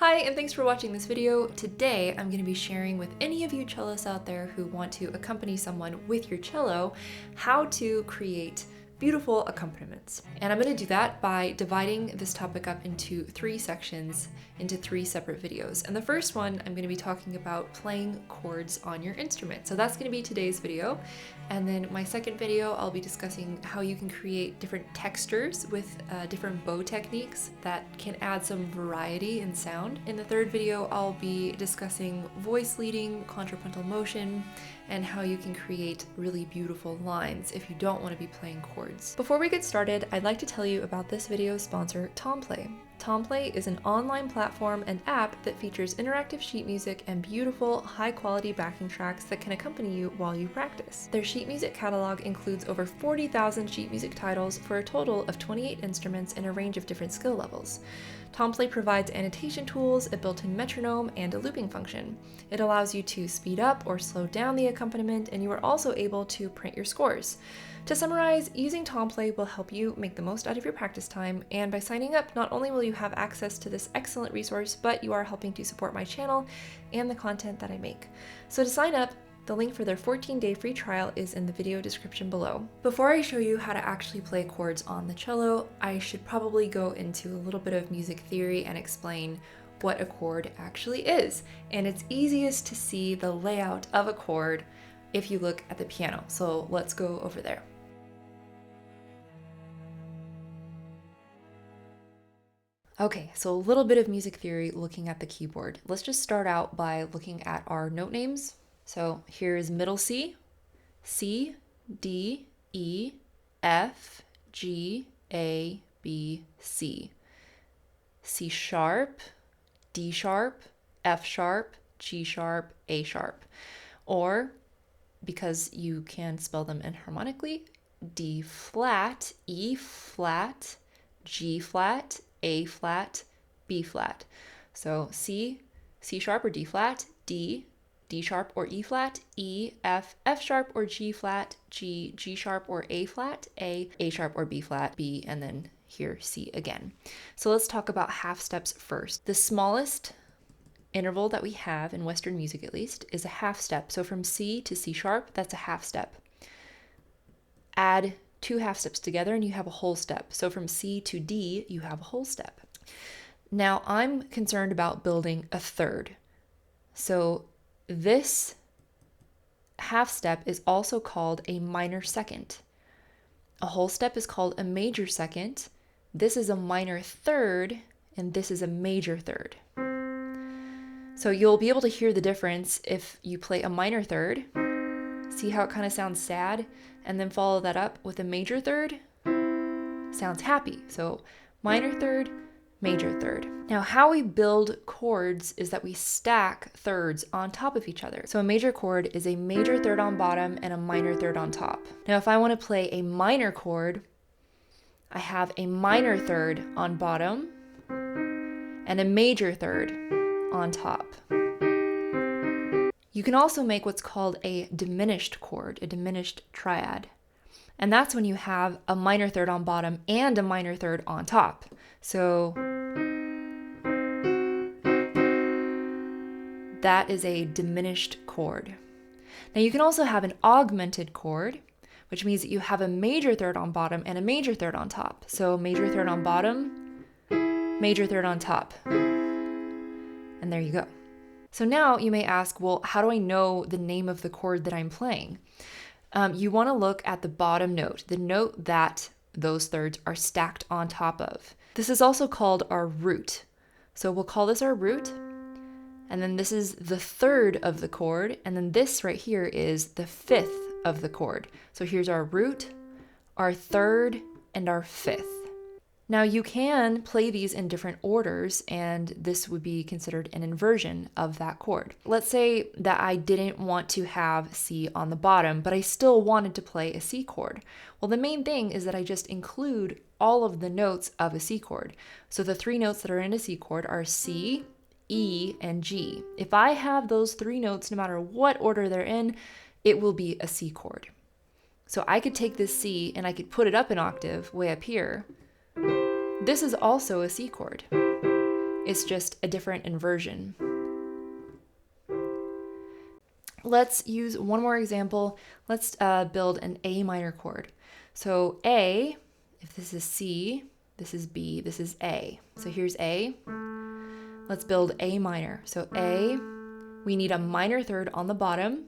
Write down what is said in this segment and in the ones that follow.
Hi, and thanks for watching this video. Today, I'm going to be sharing with any of you cellists out there who want to accompany someone with your cello how to create beautiful accompaniments. And I'm going to do that by dividing this topic up into 3 sections, into 3 separate videos. And the first one, I'm going to be talking about playing chords on your instrument. So that's going to be today's video. And then my second video, I'll be discussing how you can create different textures with different bow techniques that can add some variety in sound. In the third video, I'll be discussing voice leading, contrapuntal motion, and how you can create really beautiful lines if you don't want to be playing chords. Before we get started, I'd like to tell you about this video's sponsor, Tomplay. Tomplay is an online platform and app that features interactive sheet music and beautiful, high-quality backing tracks that can accompany you while you practice. Their sheet music catalog includes over 40,000 sheet music titles for a total of 28 instruments in a range of different skill levels. Tomplay provides annotation tools, a built-in metronome, and a looping function. It allows you to speed up or slow down the accompaniment, and you are also able to print your scores. To summarize, using Tomplay will help you make the most out of your practice time, and by signing up, not only will you have access to this excellent resource, but you are helping to support my channel and the content that I make. So to sign up, the link for their 14-day free trial is in the video description below. Before I show you how to actually play chords on the cello, I should probably go into a little bit of music theory and explain what a chord actually is. And it's easiest to see the layout of a chord if you look at the piano. So let's go over there. Okay, so a little bit of music theory looking at the keyboard. Let's just start out by looking at our note names. So here's middle C, C, D, E, F, G, A, B, C. C sharp, D sharp, F sharp, G sharp, A sharp. Or, because you can spell them enharmonically, D flat, E flat, G flat, A flat, B flat. So C, C sharp or D flat, D, D sharp or E flat, E, F, F sharp or G flat, G, G sharp or A flat, A sharp or B flat, B, and then here C again. So let's talk about half steps first. The smallest interval that we have in Western music, at least, is a half step. So from C to C sharp, that's a half step. Add 2 half steps together and you have a whole step. So from C to D, you have a whole step. Now I'm concerned about building a third. So this half step is also called a minor second. A whole step is called a major second. This is a minor third, and this is a major third. So you'll be able to hear the difference if you play a minor third. See how it kind of sounds sad? And then follow that up with a major third. Sounds happy. So minor third, major third. Now how we build chords is that we stack thirds on top of each other. So a major chord is a major third on bottom and a minor third on top. Now if I want to play a minor chord, I have a minor third on bottom and a major third on top. You can also make what's called a diminished chord, a diminished triad. And that's when you have a minor third on bottom and a minor third on top. So that is a diminished chord. Now you can also have an augmented chord, which means that you have a major third on bottom and a major third on top. So major third on bottom, major third on top. And there you go. So now you may ask, well, how do I know the name of the chord that I'm playing? You want to look at the bottom note, the note that those thirds are stacked on top of. This is also called our root. So we'll call this our root. And then this is the third of the chord. And then this right here is the fifth of the chord. So here's our root, our third, and our fifth. Now you can play these in different orders, and this would be considered an inversion of that chord. Let's say that I didn't want to have C on the bottom, but I still wanted to play a C chord. Well, the main thing is that I just include all of the notes of a C chord. So the 3 notes that are in a C chord are C, E, and G. If I have those 3 notes, no matter what order they're in, it will be a C chord. So I could take this C and I could put it up an octave way up here. This is also a C chord. It's just a different inversion. Let's use one more example. Let's build an A minor chord. So A, if this is C, this is B, this is A. So here's A. Let's build A minor. So A, we need a minor third on the bottom.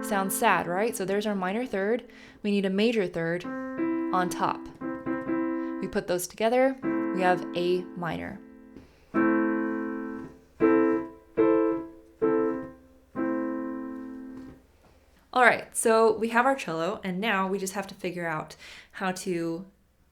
Sounds sad, right? So there's our minor third. We need a major third on top. We put those together, we have A minor. All right, so we have our cello, and now we just have to figure out how to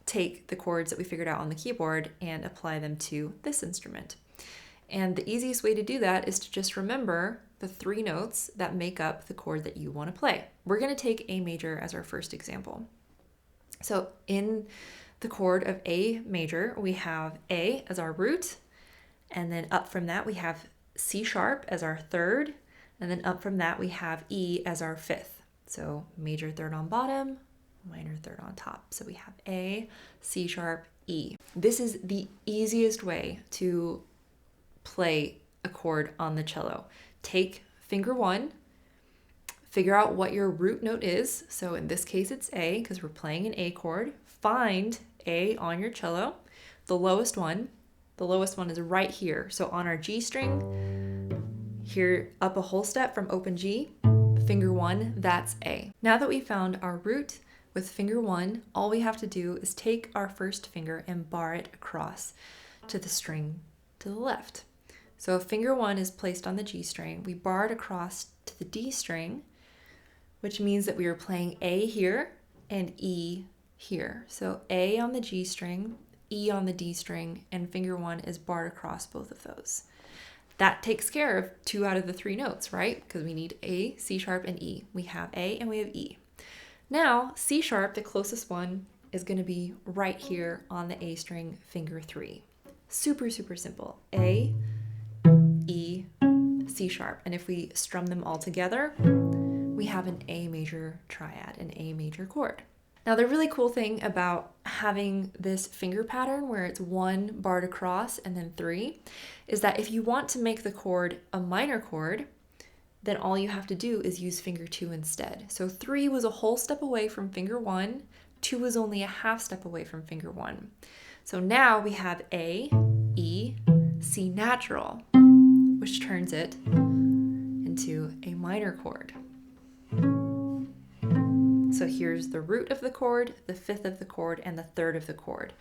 take the chords that we figured out on the keyboard and apply them to this instrument. And the easiest way to do that is to just remember the 3 notes that make up the chord that you want to play. We're going to take A major as our first example. So in the chord of A major, we have A as our root, and then up from that we have C sharp as our third, and then up from that we have E as our 5th. So major third on bottom, minor third on top. So we have A, C sharp, E. This is the easiest way to play a chord on the cello. Take finger 1, figure out what your root note is. So in this case it's A because we're playing an A chord. Find A on your cello, the lowest one. The lowest one is right here. So on our G string, here up a whole step from open G, finger 1, that's A. Now that we found our root with finger 1, all we have to do is take our first finger and bar it across to the string to the left. So if finger 1 is placed on the G string, we bar it across to the D string, which means that we are playing A here and E here. So A on the G string, E on the D string, and finger 1 is barred across both of those. That takes care of 2 out of the 3 notes, right? Because we need A, C sharp, and E. We have A and we have E. Now, C sharp, the closest one, is going to be right here on the A string, finger 3. Super, super simple. A, E, C sharp. And if we strum them all together, we have an A major triad, an A major chord. Now, the really cool thing about having this finger pattern where it's 1 barred across and then 3 is that if you want to make the chord a minor chord, then all you have to do is use finger 2 instead. So 3 was a whole step away from finger 1, 2 was only a half step away from finger 1. So now we have A, E, C natural, which turns it into a minor chord. So here's the root of the chord, the 5th of the chord, and the 3rd of the chord.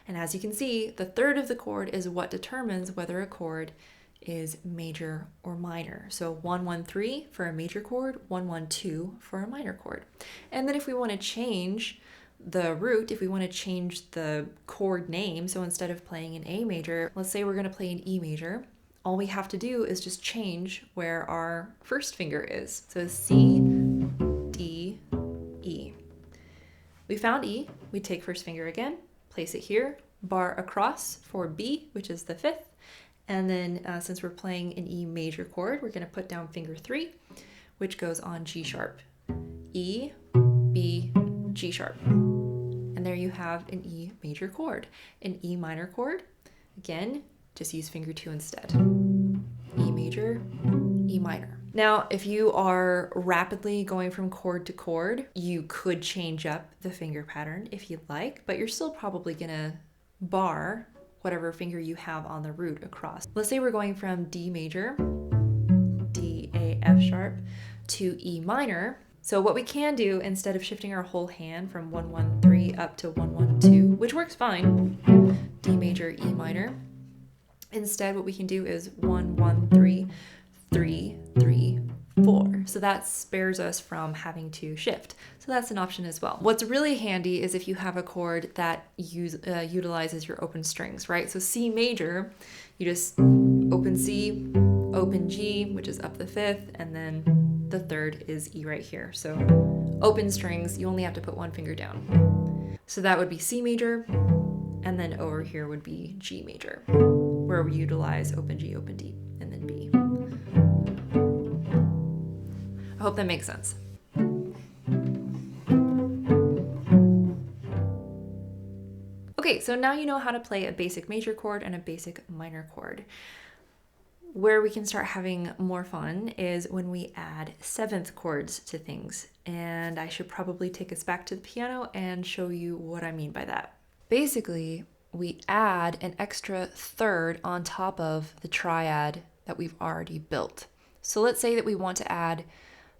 And as you can see, the 3rd of the chord is what determines whether a chord is major or minor. So 1, 1, 3 for a major chord, 1, 1, 2 for a minor chord. And then if we want to change the root, if we want to change the chord name, so instead of playing an A major, let's say we're going to play an E major, all we have to do is just change where our first finger is. So C, D, E. We found E, we take first finger again, place it here, bar across for B, which is the 5th, and then since we're playing an E major chord, we're going to put down finger 3, which goes on G sharp. E, B, G sharp. And there you have an E major chord. An E minor chord, again, just use finger 2 instead. E major, E minor. Now, if you are rapidly going from chord to chord, you could change up the finger pattern if you'd like, but you're still probably gonna bar whatever finger you have on the root across. Let's say we're going from D major, D, A, F sharp, to E minor. So what we can do, instead of shifting our whole hand from 1, 1, 3 up to 1, 1, 2, which works fine, D major, E minor, instead what we can do is 1, 1, 3, 3, 3, 4. So that spares us from having to shift. So that's an option as well. What's really handy is if you have a chord that utilizes your open strings, right? So C major, you just open C, open G, which is up the 5th, and then the 3rd is E right here. So open strings, you only have to put 1 finger down. So that would be C major, and then over here would be G major, where we utilize open G, open D, and then B. I hope that makes sense. Okay, Okay, so now you know how to play a basic major chord and a basic minor chord. Where we can start having more fun is when we add seventh chords to things. And I should probably take us back to the piano and show you what I mean by that. Basically, we add an extra third on top of the triad that we've already built. So let's say that we want to add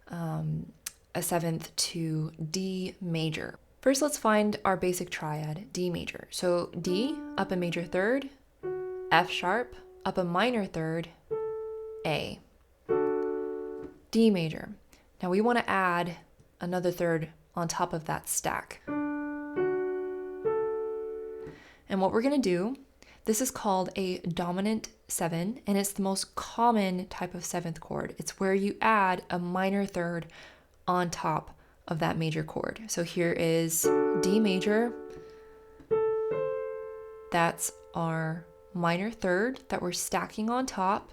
a seventh to D major. First, let's find our basic triad, D major. So D, up a major third, F sharp, up a minor third, A. D major. Now we want to add another third on top of that stack. And what we're going to do, this is called a dominant 7, and it's the most common type of seventh chord. It's where you add a minor third on top of that major chord. So here is D major. That's our minor third that we're stacking on top.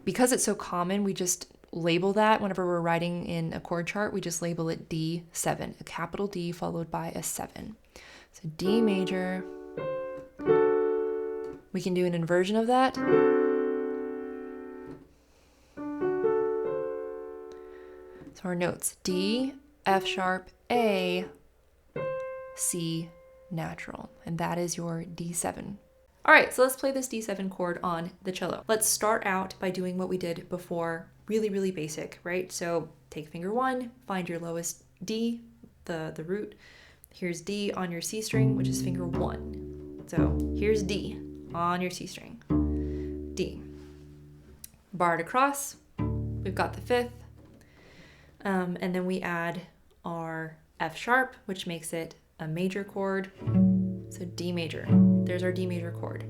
Because it's so common, we just label that whenever we're writing in a chord chart, we just label it D7, a capital D followed by a 7. So D major. We can do an inversion of that. So our notes, D, F sharp, A, C, natural. And that is your D7. All right, so let's play this D7 chord on the cello. Let's start out by doing what we did before, really, really basic, right? So take finger 1, find your lowest D, the root. Here's D on your C string, which is finger 1. So here's D on your C string, D. Barred across, we've got the 5th, and then we add our F sharp, which makes it a major chord. So D major, there's our D major chord.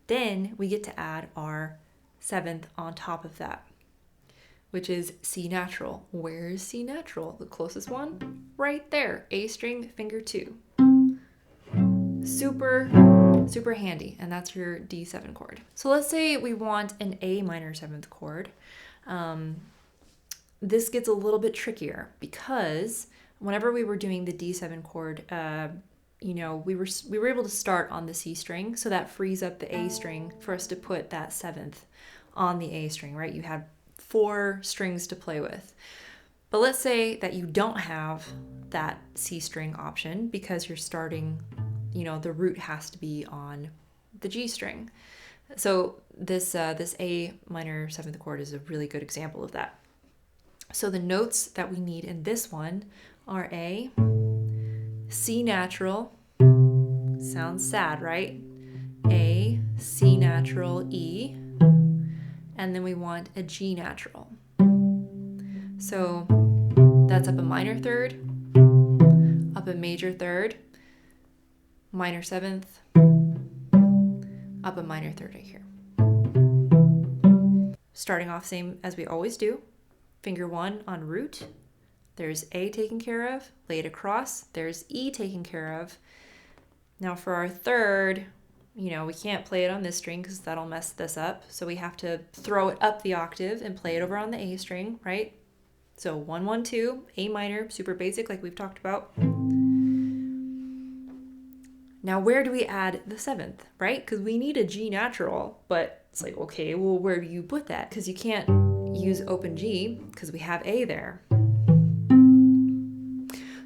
Then we get to add our 7th on top of that, which is C natural. Where's C natural? The closest one? Right there, A string, finger 2. Super, super handy, and that's your D7 chord. So let's say we want an A minor 7th chord. This gets a little bit trickier because whenever we were doing the D7 chord, we were able to start on the C string, so that frees up the A string for us to put that 7th on the A string, right? You had 4 strings to play with. But let's say that you don't have that C string option because you're starting, the root has to be on the G string. So this A minor 7th chord is a really good example of that. So the notes that we need in this one are A, C natural, sounds sad, right? A, C natural, E, and then we want a G natural. So that's up a minor third, up a major third, minor 7th, up a minor third right here. Starting off same as we always do, finger 1 on root. There's A taken care of, lay it across, there's E taken care of. Now for our third, we can't play it on this string because that'll mess this up. So we have to throw it up the octave and play it over on the A string, right? So 1, 1, 2, A minor, super basic like we've talked about. Now where do we add the 7th, right? Because we need a G natural, but it's like, okay, well, where do you put that? Because you can't use open G because we have A there.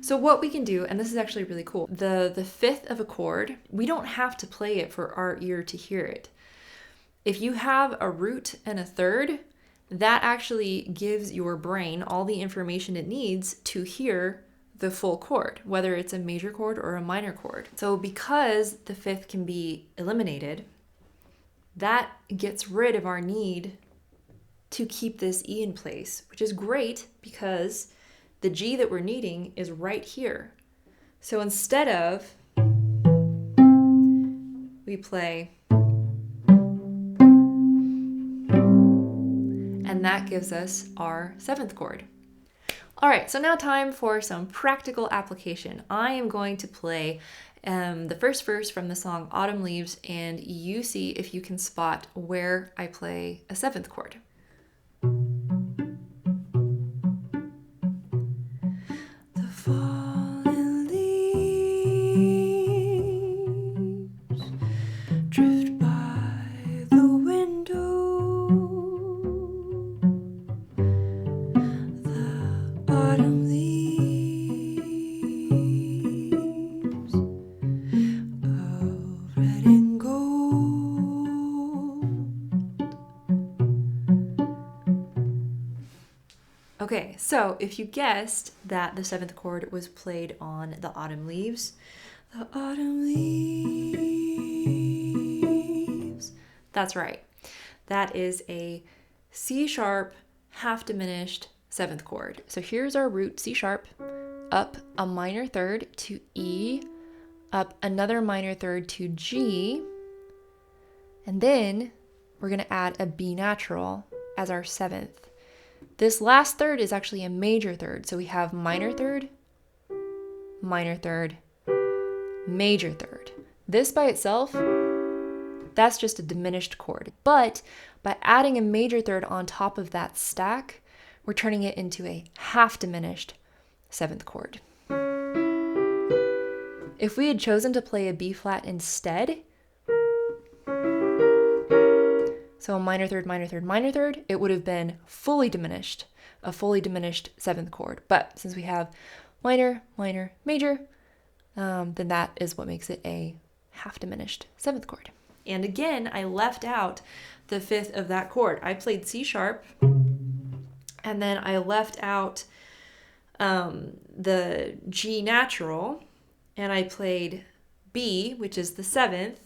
So what we can do, and this is actually really cool, the 5th of a chord, we don't have to play it for our ear to hear it. If you have a root and a third, that actually gives your brain all the information it needs to hear the full chord, whether it's a major chord or a minor chord. So because the 5th can be eliminated, that gets rid of our need to keep this E in place, which is great because the G that we're needing is right here. So instead of, we play, and that gives us our 7th chord. All right, so now time for some practical application. I am going to play the first verse from the song Autumn Leaves, and you see if you can spot where I play a 7th chord. Okay, so if you guessed that the 7th chord was played on the autumn leaves, the autumn leaves, that's right. That is a C sharp half diminished 7th chord. So here's our root C sharp, up a minor third to E, up another minor third to G, and then we're going to add a B natural as our 7th. This last third is actually a major third. So we have minor third, major third. This by itself, that's just a diminished chord. But by adding a major third on top of that stack, we're turning it into a half diminished 7th chord. If we had chosen to play a B flat instead, so a minor third, it would have been fully diminished, a fully diminished 7th chord. But since we have minor, major, then that is what makes it a half diminished 7th chord. And again, I left out the 5th of that chord. I played C sharp, and then I left out the G natural, and I played B, which is the 7th,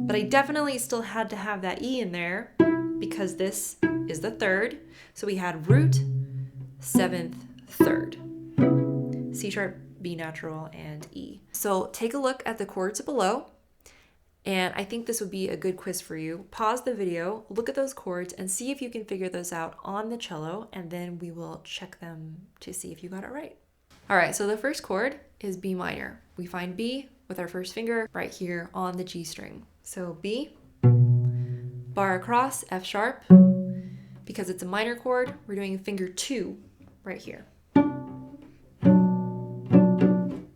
but I definitely still had to have that E in there because this is the 3rd. So we had root, 7th, 3rd, C sharp, B natural, and E. So take a look at the chords below, and I think this would be a good quiz for you. Pause the video, look at those chords, and see if you can figure those out on the cello, and then we will check them to see if you got it right. All right, so the first chord is B minor. We find B with our first finger right here on the G string. So B, bar across, F sharp. Because it's a minor chord, we're doing finger 2 right here.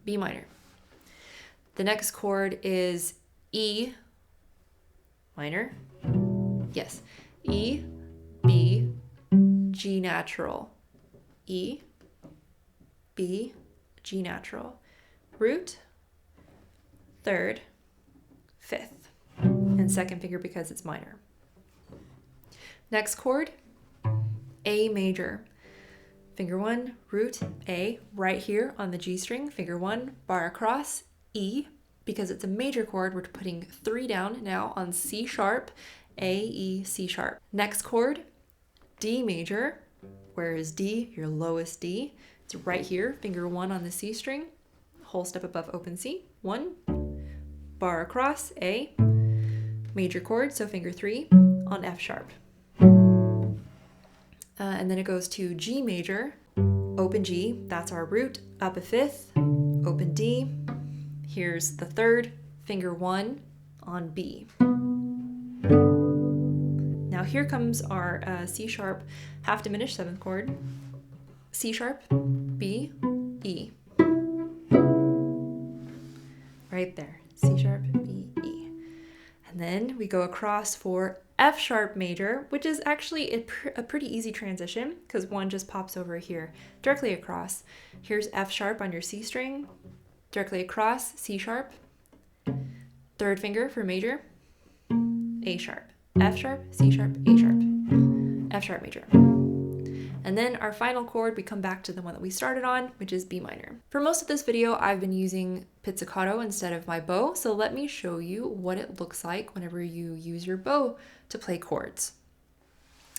B minor. The next chord is E minor. Yes, E, B, G natural. E, B, G natural. Root, 3rd, 5th, and second finger because it's minor. Next chord, A major. Finger 1, root, A, right here on the G string. Finger 1, bar across, E. Because it's a major chord, we're putting 3 down now on C sharp, A, E, C sharp. Next chord, D major. Where is D? Your lowest D. It's right here, finger 1 on the C string, whole step above open C. 1, bar across, A, major chord, so finger 3 on F sharp. And then it goes to G major, open G, that's our root, up a 5th, open D. Here's the 3rd, finger 1 on B. Now here comes our C sharp half diminished 7th chord. C sharp, B, E. Right there, C sharp, B, E. And then we go across for F sharp major, which is actually a pretty easy transition because 1 just pops over here directly across. Here's F sharp on your C string, directly across, C sharp, 3rd finger for major, A sharp, F sharp, C sharp, A sharp, F sharp major. And then our final chord, we come back to the one that we started on, which is B minor. For most of this video, I've been using pizzicato instead of my bow, so let me show you what it looks like whenever you use your bow to play chords.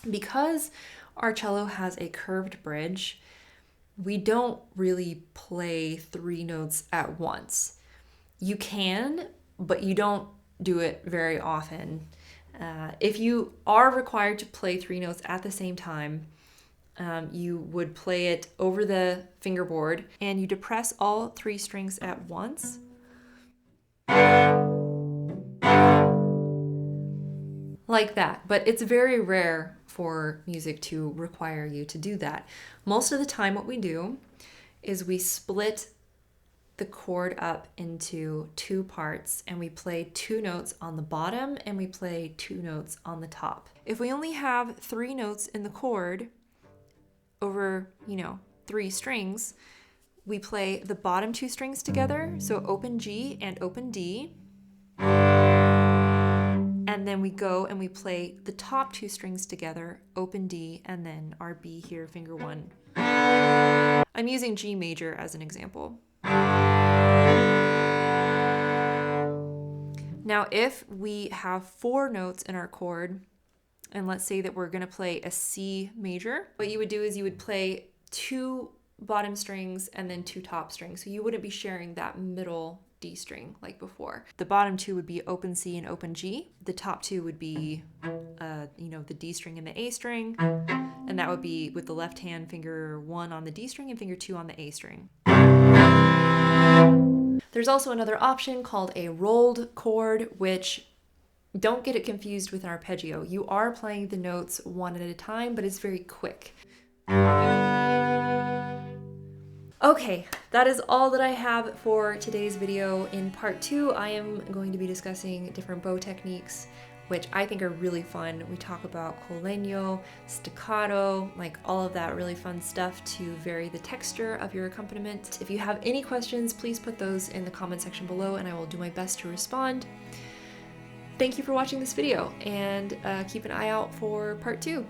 Because our cello has a curved bridge, we don't really play 3 notes at once. You can, but you don't do it very often. If you are required to play 3 notes at the same time, you would play it over the fingerboard and you depress all 3 strings at once. Like that, but it's very rare for music to require you to do that. Most of the time what we do is we split the chord up into 2 parts and we play 2 notes on the bottom and we play 2 notes on the top. If we only have 3 notes in the chord over, 3 strings, we play the bottom 2 strings together, so open G and open D. And And then we go and we play the top two strings together, open D, and then our B here, finger 1. I'm using G major as an example. Now, if we have 4 notes in our chord, and let's say that we're going to play a C major, what you would do is you would play 2 bottom strings and then 2 top strings. So you wouldn't be sharing that middle D string like before. The bottom 2 would be open C and open G. The top 2 would be, the D string and the A string. And that would be with the left hand, finger 1 on the D string and finger 2 on the A string. There's also another option called a rolled chord, which don't get it confused with an arpeggio. You are playing the notes one at a time, but it's very quick. Okay, that is all that I have for today's video. In part 2, I am going to be discussing different bow techniques, which I think are really fun. We talk about col legno, staccato, like all of that really fun stuff to vary the texture of your accompaniment. If you have any questions, please put those in the comment section below and I will do my best to respond. Thank you for watching this video, and keep an eye out for part 2.